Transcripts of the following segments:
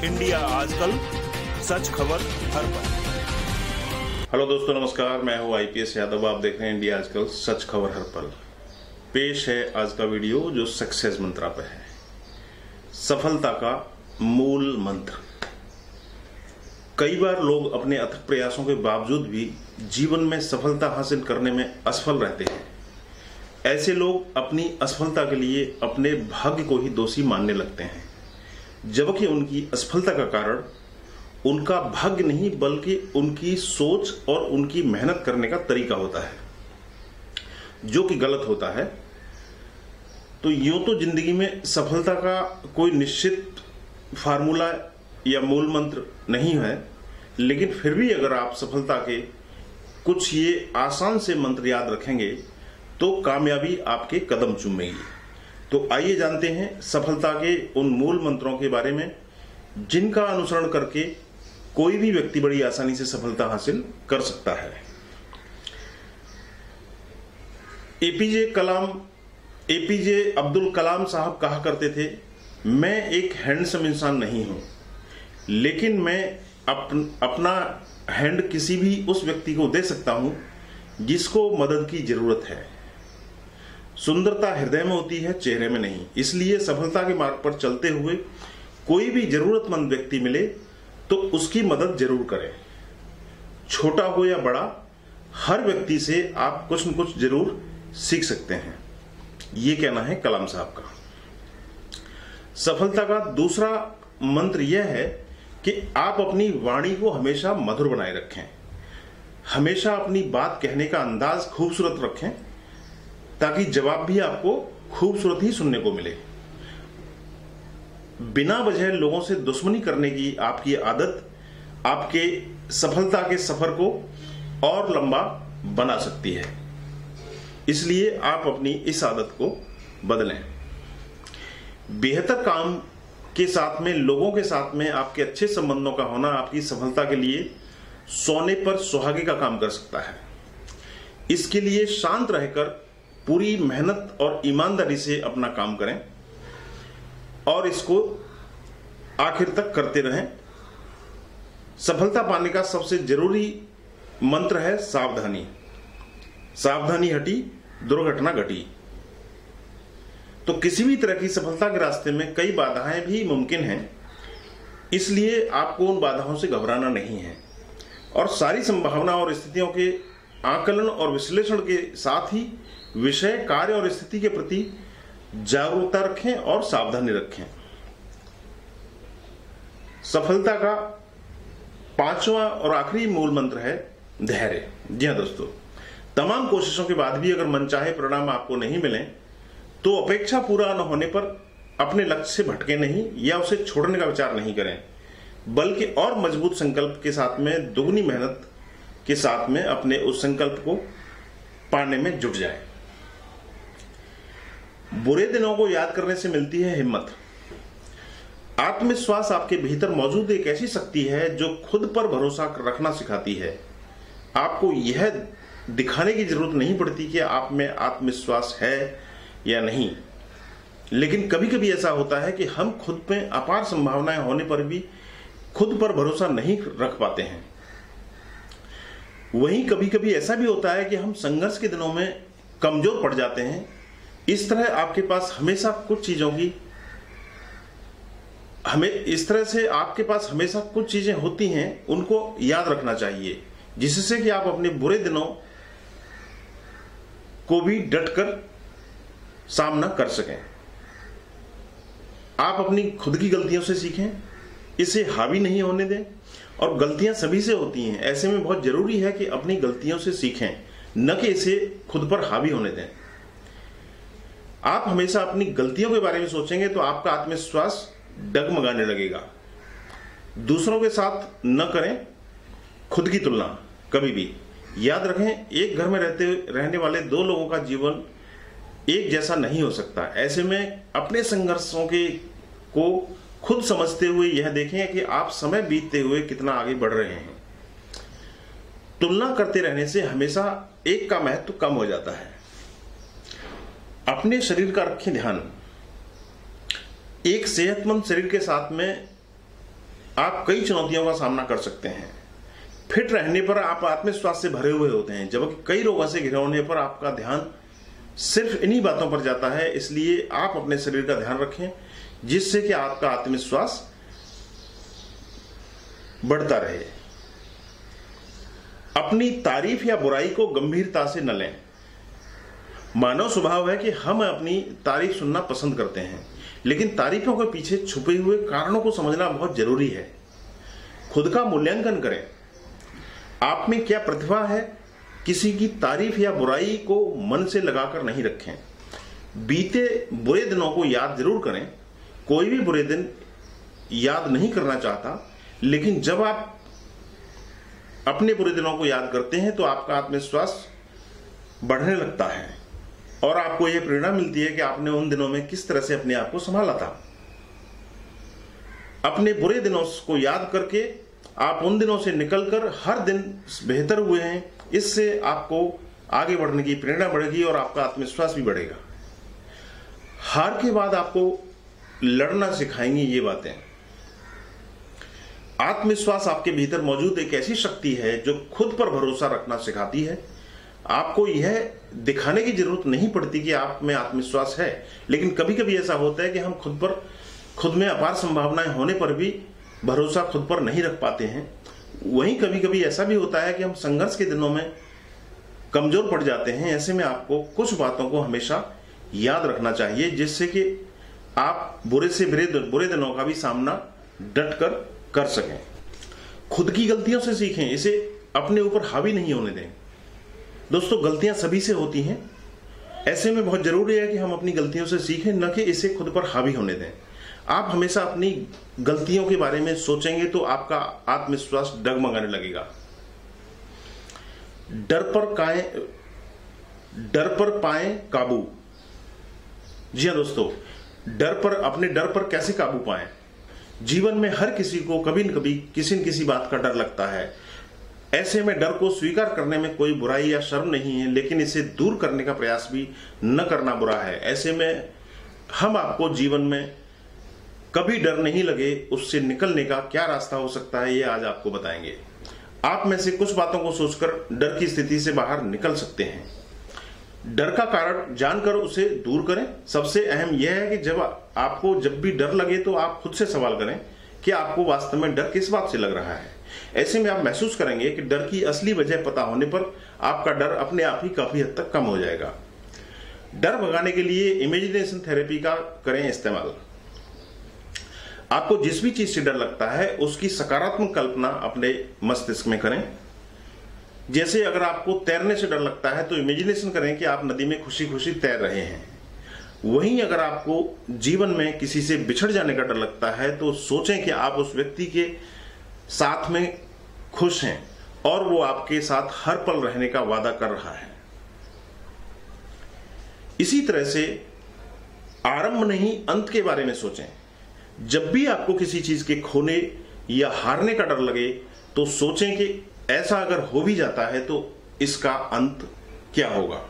India आजकल, सच खबर हर पल। हेलो दोस्तों, नमस्कार। मैं हूं आईपीएस यादव। आप देख रहे हैं इंडिया आजकल, सच खबर हर पल। पेश है आज का वीडियो जो सक्सेस मंत्रा पे है, सफलता का मूल मंत्र। कई बार लोग अपने अथक प्रयासों के बावजूद भी जीवन में सफलता हासिल करने में असफल रहते हैं। ऐसे लोग अपनी असफलता के लिए अपने भाग्य को ही दोषी मानने लगते हैं, जबकि उनकी असफलता का कारण उनका भाग्य नहीं बल्कि उनकी सोच और उनकी मेहनत करने का तरीका होता है, जो कि गलत होता है। तो यूं तो जिंदगी में सफलता का कोई निश्चित फार्मूला या मूल मंत्र नहीं है, लेकिन फिर भी अगर आप सफलता के कुछ ये आसान से मंत्र याद रखेंगे तो कामयाबी आपके कदम चूमेगी। तो आइए जानते हैं सफलता के उन मूल मंत्रों के बारे में, जिनका अनुसरण करके कोई भी व्यक्ति बड़ी आसानी से सफलता हासिल कर सकता है। एपीजे अब्दुल कलाम साहब कहा करते थे, मैं एक हैंडसम इंसान नहीं हूं, लेकिन मैं अपना हैंड किसी भी उस व्यक्ति को दे सकता हूं जिसको मदद की जरूरत है। सुंदरता हृदय में होती है, चेहरे में नहीं। इसलिए सफलता के मार्ग पर चलते हुए कोई भी जरूरतमंद व्यक्ति मिले तो उसकी मदद जरूर करें। छोटा हो या बड़ा, हर व्यक्ति से आप कुछ न कुछ जरूर सीख सकते हैं। ये कहना है कलाम साहब का। सफलता का दूसरा मंत्र यह है कि आप अपनी वाणी को हमेशा मधुर बनाए रखें। हमेशा अपनी बात कहने का अंदाज खूबसूरत रखें, ताकि जवाब भी आपको खूबसूरत ही सुनने को मिले। बिना वजह लोगों से दुश्मनी करने की आपकी आदत आपके सफलता के सफर को और लंबा बना सकती है। इसलिए आप अपनी इस आदत को बदलें। बेहतर काम के साथ में, लोगों के साथ में आपके अच्छे संबंधों का होना आपकी सफलता के लिए सोने पर सुहागे का काम कर सकता है। इसके लिए शांत रहकर पूरी मेहनत और ईमानदारी से अपना काम करें और इसको आखिर तक करते रहें। सफलता पाने का सबसे जरूरी मंत्र है सावधानी। सावधानी हटी, दुर्घटना घटी। तो किसी भी तरह की सफलता के रास्ते में कई बाधाएं भी मुमकिन हैं, इसलिए आपको उन बाधाओं से घबराना नहीं है और सारी संभावना और स्थितियों के आकलन और विश्लेषण के साथ ही विषय, कार्य और स्थिति के प्रति जागरूकता रखें और सावधानी रखें। सफलता का पांचवा और आखिरी मूल मंत्र है धैर्य। जी हां दोस्तों, तमाम कोशिशों के बाद भी अगर मनचाहे परिणाम आपको नहीं मिले तो अपेक्षा पूरा न होने पर अपने लक्ष्य से भटके नहीं या उसे छोड़ने का विचार नहीं करें, बल्कि और मजबूत संकल्प के साथ में, दुगनी मेहनत के साथ में अपने उस संकल्प को पाने में जुट जाए। बुरे दिनों को याद करने से मिलती है हिम्मत। आत्मविश्वास आपके भीतर मौजूद एक ऐसी शक्ति है जो खुद पर भरोसा रखना सिखाती है। आपको यह दिखाने की जरूरत नहीं पड़ती कि आप में आत्मविश्वास है या नहीं, लेकिन कभी कभी ऐसा होता है कि हम खुद में अपार संभावनाएं होने पर भी खुद पर भरोसा नहीं रख पाते हैं। वहीं कभी कभी ऐसा भी होता है कि हम संघर्ष के दिनों में कमजोर पड़ जाते हैं। इस तरह आपके पास हमेशा कुछ चीजें होती हैं, उनको याद रखना चाहिए, जिससे कि आप अपने बुरे दिनों को भी डटकर सामना कर सकें। आप अपनी खुद की गलतियों से सीखें, इसे हावी नहीं होने दें। और गलतियां सभी से होती हैं, ऐसे में बहुत जरूरी है कि अपनी गलतियों से सीखें, न कि इसे खुद पर हावी होने दें। आप हमेशा अपनी गलतियों के बारे में सोचेंगे तो आपका आत्मविश्वास डगमगाने लगेगा। दूसरों के साथ न करें खुद की तुलना कभी भी। याद रखें, एक घर में रहने वाले दो लोगों का जीवन एक जैसा नहीं हो सकता। ऐसे में अपने संघर्षों को खुद समझते हुए यह देखें कि आप समय बीतते हुए कितना आगे बढ़ रहे हैं। तुलना करते रहने से हमेशा एक का महत्व कम हो जाता है। अपने शरीर का रखें ध्यान। एक सेहतमंद शरीर के साथ में आप कई चुनौतियों का सामना कर सकते हैं। फिट रहने पर आप आत्मविश्वास से भरे हुए होते हैं, जबकि कई रोगों से घिरे होने पर आपका ध्यान सिर्फ इन्हीं बातों पर जाता है। इसलिए आप अपने शरीर का ध्यान रखें, जिससे कि आपका आत्मविश्वास बढ़ता रहे। अपनी तारीफ या बुराई को गंभीरता से न लें। मानव स्वभाव है कि हम अपनी तारीफ सुनना पसंद करते हैं, लेकिन तारीफों के पीछे छुपे हुए कारणों को समझना बहुत जरूरी है। खुद का मूल्यांकन करें, आप में क्या प्रतिभा है। किसी की तारीफ या बुराई को मन से लगाकर नहीं रखें। बीते बुरे दिनों को याद जरूर करें। कोई भी बुरे दिन याद नहीं करना चाहता, लेकिन जब आप अपने बुरे दिनों को याद करते हैं तो आपका आत्मविश्वास बढ़ने लगता है और आपको यह प्रेरणा मिलती है कि आपने उन दिनों में किस तरह से अपने आप को संभाला था। अपने बुरे दिनों को याद करके आप उन दिनों से निकलकर हर दिन बेहतर हुए हैं। इससे आपको आगे बढ़ने की प्रेरणा बढ़ेगी और आपका आत्मविश्वास भी बढ़ेगा। हार के बाद आपको लड़ना सिखाएंगी ये बातें। आत्मविश्वास आपके भीतर मौजूद एक ऐसी शक्ति है जो खुद पर भरोसा रखना सिखाती है। आपको यह दिखाने की जरूरत नहीं पड़ती कि आप में आत्मविश्वास है, लेकिन कभी कभी ऐसा होता है कि हम खुद में अपार संभावनाएं होने पर भी भरोसा खुद पर नहीं रख पाते हैं। वहीं कभी कभी ऐसा भी होता है कि हम संघर्ष के दिनों में कमजोर पड़ जाते हैं। ऐसे में आपको कुछ बातों को हमेशा याद रखना चाहिए, जिससे कि आप बुरे से बुरे दिनों का भी सामना डट कर सकें। खुद की गलतियों से सीखें, इसे अपने ऊपर हावी नहीं होने दें। दोस्तों, गलतियां सभी से होती हैं। ऐसे में बहुत जरूरी है कि हम अपनी गलतियों से सीखें, न कि इसे खुद पर हावी होने दें। आप हमेशा अपनी गलतियों के बारे में सोचेंगे तो आपका आत्मविश्वास डगमगाने लगेगा। डर पर पाएं काबू। जी हाँ दोस्तों, अपने डर पर कैसे काबू पाएं। जीवन में हर किसी को कभी न कभी किसी न किसी बात का डर लगता है। ऐसे में डर को स्वीकार करने में कोई बुराई या शर्म नहीं है, लेकिन इसे दूर करने का प्रयास भी न करना बुरा है। ऐसे में हम आपको जीवन में कभी डर नहीं लगे उससे निकलने का क्या रास्ता हो सकता है, ये आज आपको बताएंगे। आप में से कुछ बातों को सोचकर डर की स्थिति से बाहर निकल सकते हैं। डर का कारण जानकर उसे दूर करें। सबसे अहम यह है कि जब भी डर लगे तो आप खुद से सवाल करें कि आपको वास्तव में डर किस बात से लग रहा है। ऐसे में आप महसूस करेंगे कि डर की असली वजह पता होने पर आपका डर अपने आप ही काफी हद तक कम हो जाएगा। डर भगाने के लिए इमेजिनेशन थेरेपी का करें इस्तेमाल। आपको जिस भी चीज से डर लगता है उसकी सकारात्मक कल्पना अपने मस्तिष्क में करें। जैसे अगर आपको तैरने से डर लगता है तो इमेजिनेशन करें कि आप नदी में खुशी खुशी तैर रहे हैं। वहीं अगर आपको जीवन में किसी से बिछड़ जाने का डर लगता है तो सोचें कि आप उस व्यक्ति के साथ में खुश हैं और वो आपके साथ हर पल रहने का वादा कर रहा है। इसी तरह से आरंभ नहीं अंत के बारे में सोचें। जब भी आपको किसी चीज के खोने या हारने का डर लगे तो सोचें कि ऐसा अगर हो भी जाता है तो इसका अंत क्या होगा।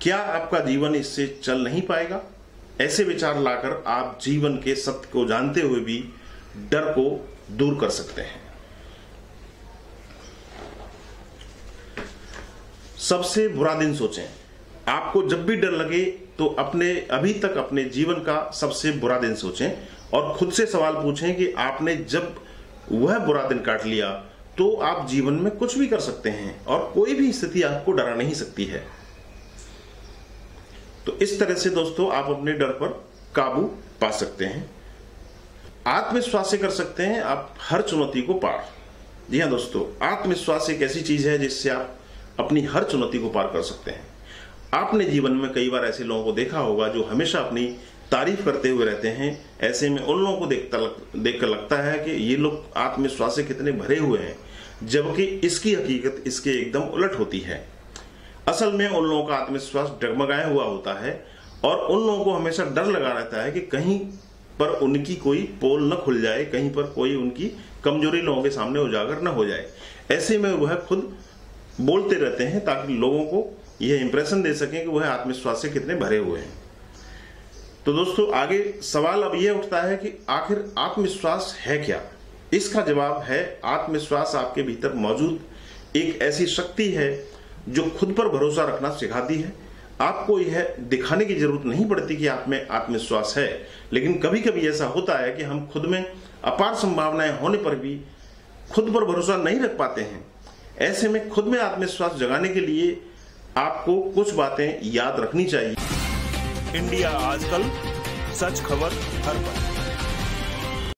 क्या आपका जीवन इससे चल नहीं पाएगा। ऐसे विचार लाकर आप जीवन के सत्य को जानते हुए भी डर को दूर कर सकते हैं। सबसे बुरा दिन सोचें। आपको जब भी डर लगे तो अभी तक अपने जीवन का सबसे बुरा दिन सोचें और खुद से सवाल पूछें कि आपने जब वह बुरा दिन काट लिया तो आप जीवन में कुछ भी कर सकते हैं और कोई भी स्थिति आपको डरा नहीं सकती है। तो इस तरह से दोस्तों आप अपने डर पर काबू पा सकते हैं। आत्मविश्वास से कर सकते हैं आप हर चुनौती को पार। जी हाँ दोस्तों, आत्मविश्वास एक ऐसी चीज है जिससे आप अपनी हर चुनौती को पार कर सकते हैं। आपने जीवन में कई बार ऐसे लोगों को देखा होगा जो हमेशा अपनी तारीफ करते हुए रहते हैं। ऐसे में उन लोगों को देखकर लगता है कि ये लोग आत्मविश्वास से कितने भरे हुए हैं, जबकि इसकी हकीकत इसके एकदम उलट होती है। असल में उन लोगों का आत्मविश्वास डगमगाया हुआ होता है और उन लोगों को हमेशा डर लगा रहता है कि कहीं पर उनकी कोई पोल न खुल जाए, कहीं पर कोई उनकी कमजोरी लोगों के सामने उजागर न हो जाए। ऐसे में वह खुद बोलते रहते हैं ताकि लोगों को यह इंप्रेशन दे सकें कि वह आत्मविश्वास से कितने भरे हुए हैं। तो दोस्तों आगे सवाल अब यह उठता है कि आखिर आत्मविश्वास है क्या। इसका जवाब है आत्मविश्वास। आपके भीतर मौजूद एक ऐसी शक्ति है जो खुद पर भरोसा रखना सिखाती है। आपको यह दिखाने की जरूरत नहीं पड़ती कि आप में आत्मविश्वास है, लेकिन कभी कभी ऐसा होता है कि हम खुद में अपार संभावनाएं होने पर भी खुद पर भरोसा नहीं रख पाते हैं। ऐसे में खुद में आत्मविश्वास जगाने के लिए आपको कुछ बातें याद रखनी चाहिए। इंडिया आजकल, सच खबर हर पल।